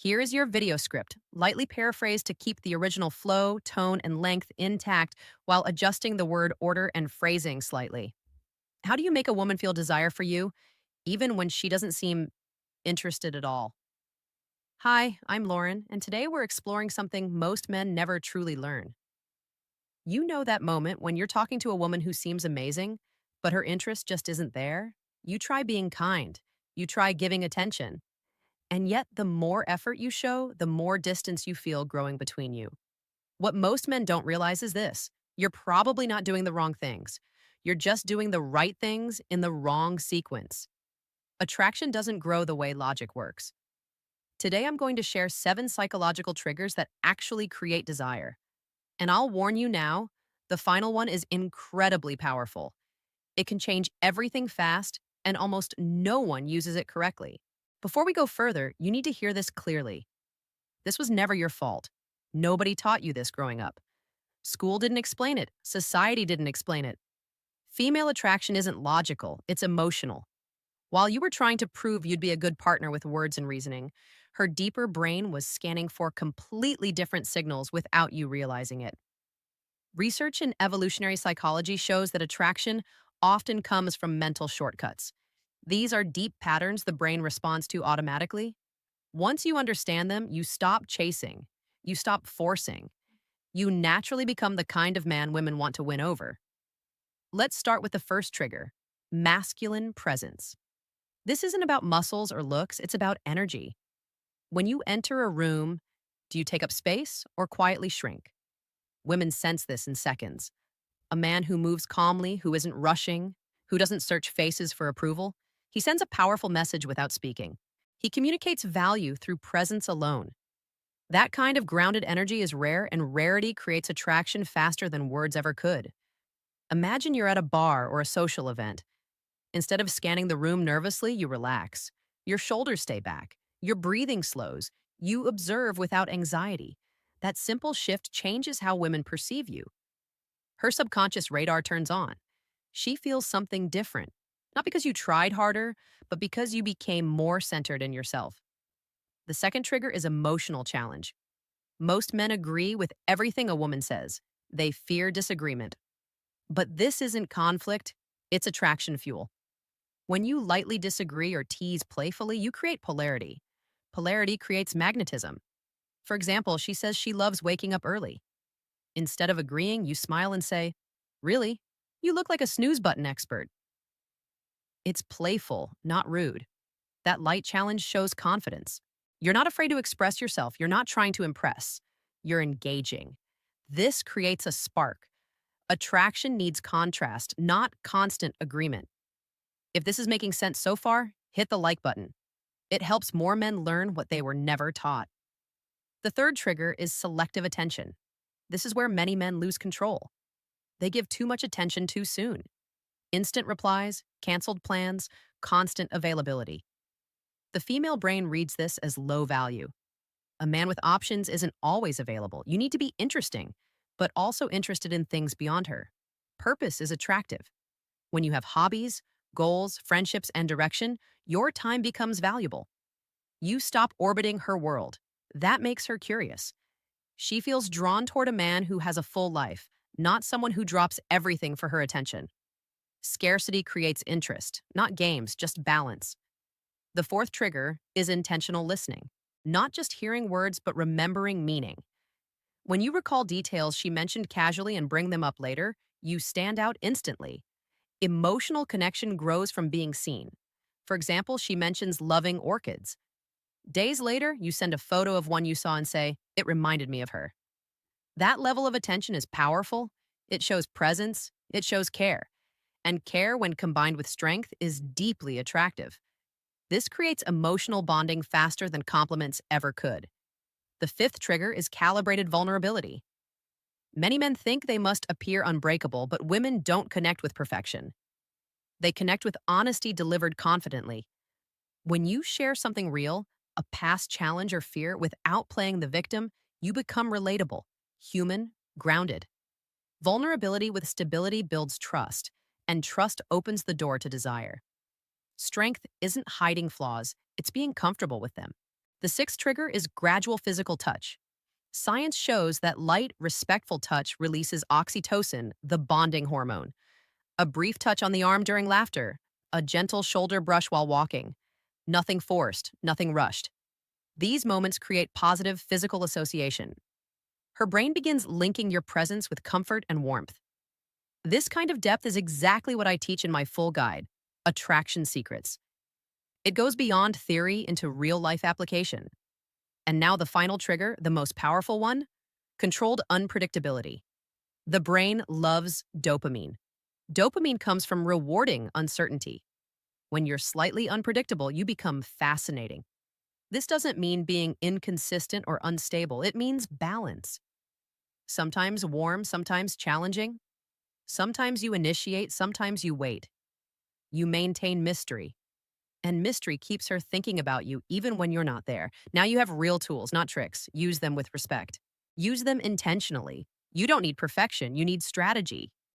Here is your video script, lightly paraphrased to keep the original flow, tone, and length intact while adjusting the word order and phrasing slightly. How do you make a woman feel desire for you, even when she doesn't seem interested at all? Hi, I'm Lauren, and today we're exploring something most men never truly learn. You know that moment when you're talking to a woman who seems amazing, but her interest just isn't there? You try being kind, you try giving attention, and yet the more effort you show, the more distance you feel growing between you. What most men don't realize is this: you're probably not doing the wrong things. You're just doing the right things in the wrong sequence. Attraction doesn't grow the way logic works. Today, I'm going to share 7 psychological triggers that actually create desire. And I'll warn you now, the final one is incredibly powerful. It can change everything fast, and almost no one uses it correctly. Before we go further, you need to hear this clearly. This was never your fault. Nobody taught you this growing up. School didn't explain it. Society didn't explain it. Female attraction isn't logical, it's emotional. While you were trying to prove you'd be a good partner with words and reasoning, her deeper brain was scanning for completely different signals without you realizing it. Research in evolutionary psychology shows that attraction often comes from mental shortcuts. These are deep patterns the brain responds to automatically. Once you understand them, you stop chasing, you stop forcing. You naturally become the kind of man women want to win over. Let's start with the first trigger: masculine presence. This isn't about muscles or looks, it's about energy. When you enter a room, do you take up space or quietly shrink? Women sense this in seconds. A man who moves calmly, who isn't rushing, who doesn't search faces for approval, he sends a powerful message without speaking. He communicates value through presence alone. That kind of grounded energy is rare, and rarity creates attraction faster than words ever could. Imagine you're at a bar or a social event. Instead of scanning the room nervously, you relax. Your shoulders stay back. Your breathing slows. You observe without anxiety. That simple shift changes how women perceive you. Her subconscious radar turns on. She feels something different, not because you tried harder, but because you became more centered in yourself. The second trigger is emotional challenge. Most men agree with everything a woman says. They fear disagreement. But this isn't conflict, it's attraction fuel. When you lightly disagree or tease playfully, you create polarity. Polarity creates magnetism. For example, she says she loves waking up early. Instead of agreeing, you smile and say, "Really? You look like a snooze button expert." It's playful, not rude. That light challenge shows confidence. You're not afraid to express yourself. You're not trying to impress. You're engaging. This creates a spark. Attraction needs contrast, not constant agreement. If this is making sense so far, hit the like button. It helps more men learn what they were never taught. The third trigger is selective attention. This is where many men lose control. They give too much attention too soon. Instant replies, canceled plans, constant availability. The female brain reads this as low value. A man with options isn't always available. You need to be interesting, but also interested in things beyond her. Purpose is attractive. When you have hobbies, goals, friendships, and direction, your time becomes valuable. You stop orbiting her world. That makes her curious. She feels drawn toward a man who has a full life, not someone who drops everything for her attention. Scarcity creates interest, not games, just balance. The fourth trigger is intentional listening, not just hearing words, but remembering meaning. When you recall details she mentioned casually and bring them up later, you stand out instantly. Emotional connection grows from being seen. For example, she mentions loving orchids. Days later, you send a photo of one you saw and say, "It reminded me of her." That level of attention is powerful. It shows presence, it shows care. And care, when combined with strength, is deeply attractive. This creates emotional bonding faster than compliments ever could. The fifth trigger is calibrated vulnerability. Many men think they must appear unbreakable, but women don't connect with perfection. They connect with honesty delivered confidently. When you share something real, a past challenge or fear, without playing the victim, you become relatable, human, grounded. Vulnerability with stability builds trust, and trust opens the door to desire. Strength isn't hiding flaws, it's being comfortable with them. The sixth trigger is gradual physical touch. Science shows that light, respectful touch releases oxytocin, the bonding hormone. A brief touch on the arm during laughter, a gentle shoulder brush while walking. Nothing forced, nothing rushed. These moments create positive physical association. Her brain begins linking your presence with comfort and warmth. This kind of depth is exactly what I teach in my full guide, Attraction Secrets. It goes beyond theory into real life application. And now the final trigger, the most powerful one, controlled unpredictability. The brain loves dopamine. Dopamine comes from rewarding uncertainty. When you're slightly unpredictable, you become fascinating. This doesn't mean being inconsistent or unstable. It means balance. Sometimes warm, sometimes challenging. Sometimes you initiate, sometimes you wait. You maintain mystery. And mystery keeps her thinking about you even when you're not there. Now you have real tools, not tricks. Use them with respect. Use them intentionally. You don't need perfection, you need strategy.